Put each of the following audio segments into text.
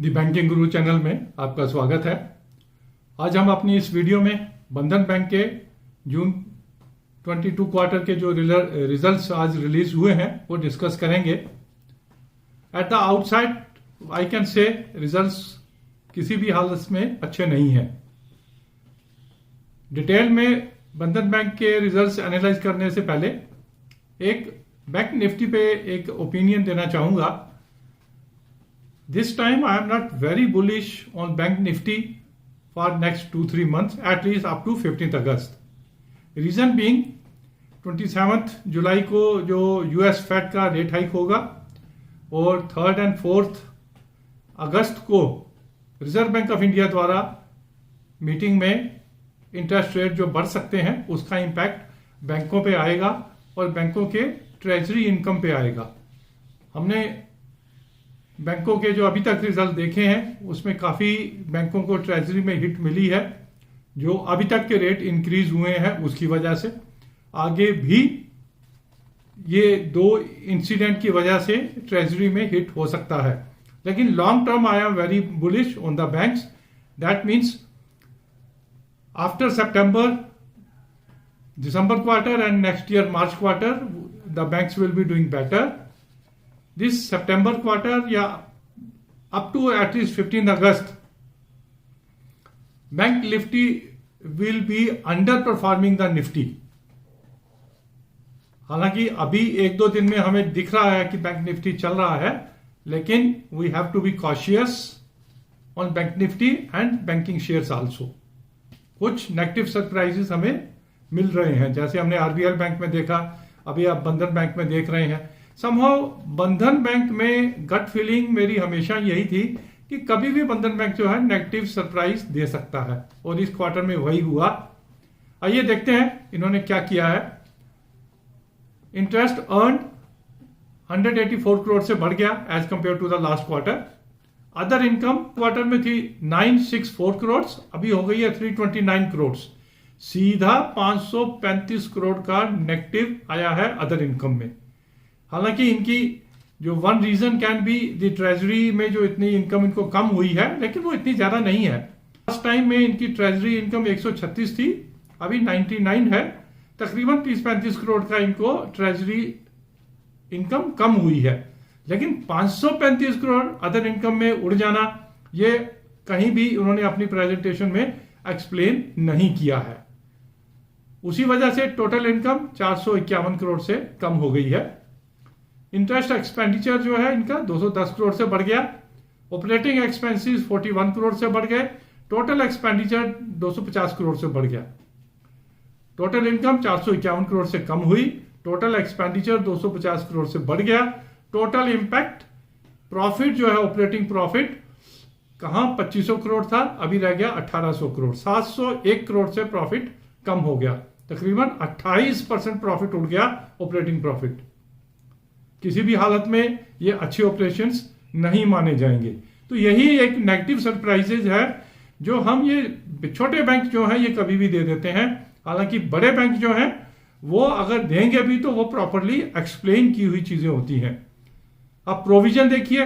दी banking गुरु channel में आपका स्वागत है। आज हम अपनी इस वीडियो में बंधन बैंक के जून 22 क्वार्टर के जो रिजल्ट्स आज रिलीज हुए हैं वो डिस्कस करेंगे। At the outside I can say results किसी भी हालत में अच्छे नहीं हैं। डिटेल में बंधन बैंक के रिजल्ट्स एनालाइज करने से पहले एक बैंक निफ्टी पे एक ओपिनियन देना चाहूंगा। This time I am not very bullish on Bank Nifty for next 2-3 months, at least up to 15th August. Reason being 27th जुलाई को जो US फेड का रेट हाइक होगा और 3rd and 4th अगस्त को रिजर्व बैंक ऑफ इंडिया द्वारा meeting में interest rate जो बढ़ सकते हैं उसका इम्पैक्ट बैंकों पे आएगा और बैंकों के ट्रेजरी इनकम पे आएगा। हमने बैंकों के जो अभी तक रिजल्ट देखे हैं उसमें काफी बैंकों को ट्रेजरी में हिट मिली है। जो अभी तक के रेट इंक्रीज हुए हैं उसकी वजह से आगे भी ये दो इंसिडेंट की वजह से ट्रेजरी में हिट हो सकता है। लेकिन long term I am very bullish on the banks. That means after September December quarter and next year March quarter the banks will be doing better. This September quarter या up to at least 15th August, Bank Nifty will be underperforming the Nifty। हालांकि अभी एक दो दिन में हमें दिख रहा है कि बैंक निफ्टी चल रहा है, लेकिन we have to be cautious on bank Nifty and banking shares also. कुछ नेगेटिव सरप्राइजेस हमें मिल रहे हैं, जैसे हमने आरबीएल बैंक में देखा, अभी आप बंधन बैंक में देख रहे हैं। समहाउ बंधन बैंक में गट फीलिंग मेरी हमेशा यही थी कि कभी भी बंधन बैंक जो है नेगेटिव सरप्राइज दे सकता है और इस क्वार्टर में वही हुआ। आइए देखते हैं इन्होंने क्या किया है। इंटरेस्ट अर्न 184 करोड़ से बढ़ गया as compare to the last quarter. Other income quarter में थी 964 करोड़, अभी हो गई है 329 करोड़। सीधा 535 करोड़ का नेगेटिव आया है अदर इनकम में। हालांकि इनकी जो one reason can be the treasury में जो इतनी इनकम इनको कम हुई है, लेकिन वो इतनी ज्यादा नहीं है। लास्ट टाइम में इनकी ट्रेजरी इनकम 136 थी, अभी 99 है। तकरीबन 30-35 करोड़ का इनको ट्रेजरी इनकम कम हुई है। लेकिन 535 करोड़ अदर इनकम में उड़ जाना, ये कहीं भी उन्होंने अपनी प्रेजेंटेशन में एक्सप्लेन नहीं किया है। उसी वजह से टोटल इनकम 451 करोड़ से कम हो गई है। इंटरेस्ट एक्सपेंडिचर जो है इनका 210 करोड़ से बढ़ गया। ऑपरेटिंग एक्सपेंसेस 41 करोड़ से बढ़ गए। टोटल एक्सपेंडिचर 250 करोड़ से बढ़ गया। टोटल इनकम 451 करोड़ से कम हुई, टोटल एक्सपेंडिचर 250 करोड़ से बढ़ गया। टोटल इंपैक्ट प्रॉफिट जो है ऑपरेटिंग प्रॉफिट कहां 2500 करोड़ था, अभी रह गया 1800 करोड़। 701 करोड़ से प्रॉफिट कम हो गया। तकरीबन 28% प्रॉफिट उड़ गया ऑपरेटिंग प्रॉफिट। किसी भी हालत में ये अच्छे ऑपरेशंस नहीं माने जाएंगे। तो यही एक नेगेटिव सरप्राइजेज है जो हम ये छोटे बैंक जो हैं ये कभी भी दे देते हैं। हालांकि बड़े बैंक जो हैं वो अगर देंगे भी तो वो प्रॉपरली एक्सप्लेन की हुई चीजें होती हैं। अब प्रोविजन देखिए,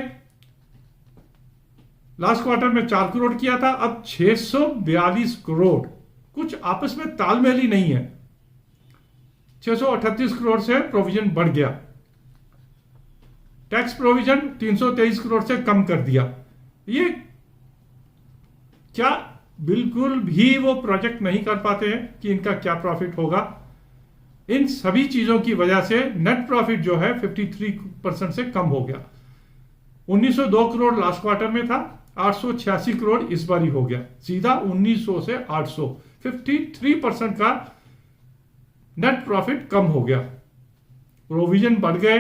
लास्ट क्वार्टर में 4 करोड़ किया था, अब 642 करोड़। कुछ आपस में तालमेल ही नहीं है। 638 करोड़ से प्रोविजन बढ़ गया। टैक्स प्रोविजन 323 करोड़ से कम कर दिया। ये क्या बिल्कुल भी वो प्रोजेक्ट नहीं कर पाते हैं कि इनका क्या प्रॉफिट होगा। इन सभी चीजों की वजह से नेट प्रॉफिट जो है 53% से कम हो गया। 1902 करोड़ लास्ट क्वार्टर में था, 886 करोड़ इस बार ही हो गया। सीधा 1900 से 800, 53% का नेट प्रॉफिट कम हो गया। प्रोविजन बढ़ गए,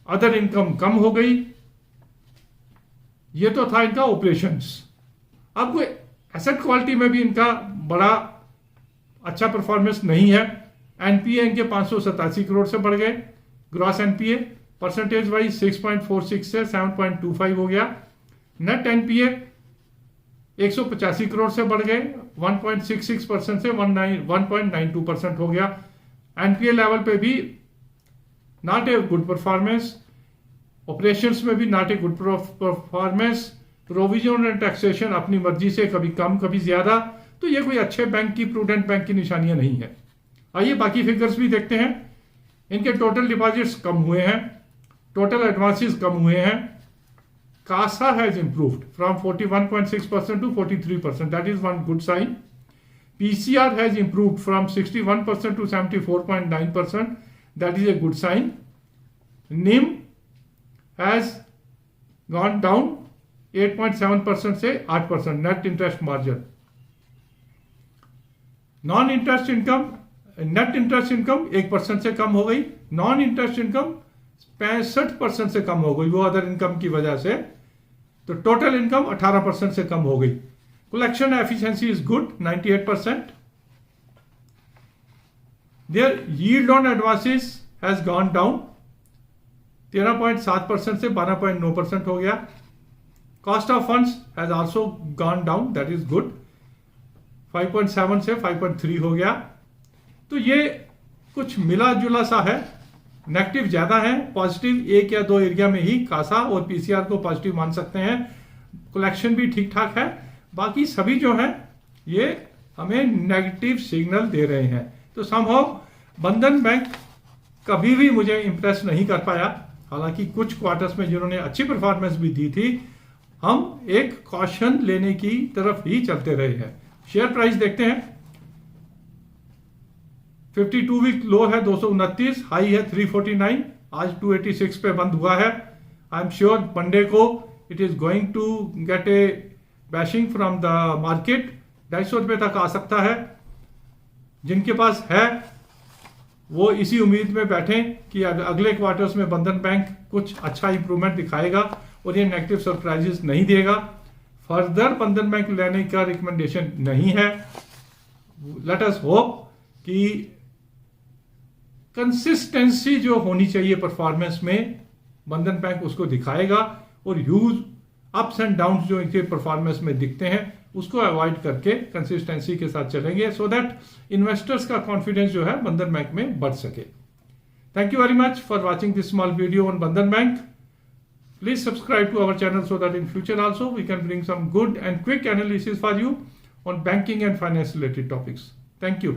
अदर इनकम कम हो गई। ये तो था इनका ऑपरेशंस। अब एसेट क्वालिटी में भी इनका बड़ा अच्छा परफॉर्मेंस नहीं है। एनपीए इनके 587 करोड़ से बढ़ गए। ग्रॉस एनपीए परसेंटेज वाइज 6.46 से 7.25 हो गया। नेट एनपीए 185 करोड़ से बढ़ गए, 1.66% से 1.92% हो गया। एनपीए लेवल पे भी not a good performance. Operations में भी not a good performance, provision and taxation अपनी मर्जी से कभी कम कभी ज्यादा, तो ये कोई अच्छे बैंक की, प्रूडेंट बैंक की निशानियां नहीं है। आइए बाकी फिगर्स भी देखते हैं। इनके टोटल डिपॉजिट्स कम हुए हैं, टोटल एडवांसेस कम हुए हैं, CASA has improved from 41.6% to 43%. That is one good sign. PCR has improved from 61% to 74.9%. That is a good sign. NIM has gone down 8.7% से 8%. Net interest margin. Non interest income, net interest income 1% से कम हो गई, non interest income 65% से कम हो गई वो अदर इनकम की वजह से, तो टोटल इनकम 18% से कम हो गई। Collection efficiency is good 98%। Their yield on advances has gone down 13.7% से 12.9% हो गया। Cost of funds has also gone down, that is good, 5.7 से 5.3 हो गया। तो ये कुछ मिला जुला सा है, नेगेटिव ज्यादा है, पॉजिटिव एक या दो एरिया में ही कासा और पीसीआर को पॉजिटिव मान सकते हैं। कलेक्शन भी ठीक ठाक है, बाकी सभी जो है ये हमें नेगेटिव सिग्नल दे रहे हैं। तो समहाउ बंधन बैंक कभी भी मुझे इंप्रेस नहीं कर पाया, हालांकि कुछ क्वार्टर्स में जिन्होंने अच्छी परफॉर्मेंस भी दी थी, हम एक कॉशन लेने की तरफ ही चलते रहे हैं। शेयर प्राइस देखते हैं, 52 वीक लो है 229, हाई है 349, आज 286 पे बंद हुआ है। आई एम श्योर मंडे को it is going to get a bashing from the market, 250 रुपए तक आ सकता है। जिनके पास है वो इसी उम्मीद में बैठे कि अगले क्वार्टर्स में बंधन बैंक कुछ अच्छा इंप्रूवमेंट दिखाएगा और ये नेगेटिव सरप्राइजेस नहीं देगा। फर्दर बंधन बैंक लेने का रिकमेंडेशन नहीं है। लेट अस होप कि कंसिस्टेंसी जो होनी चाहिए परफॉर्मेंस में बंधन बैंक उसको दिखाएगा और ह्यूज अप्स एंड डाउन्स जो इनके परफॉर्मेंस में दिखते हैं उसको अवॉइड करके कंसिस्टेंसी के साथ चलेंगे, सो दैट इन्वेस्टर्स का कॉन्फिडेंस जो है बंधन बैंक में बढ़ सके। Thank you very much for watching this small video on बंधन bank. Please subscribe to our channel so that in future also we can bring some good and quick analysis for you on banking and finance related topics. Thank you.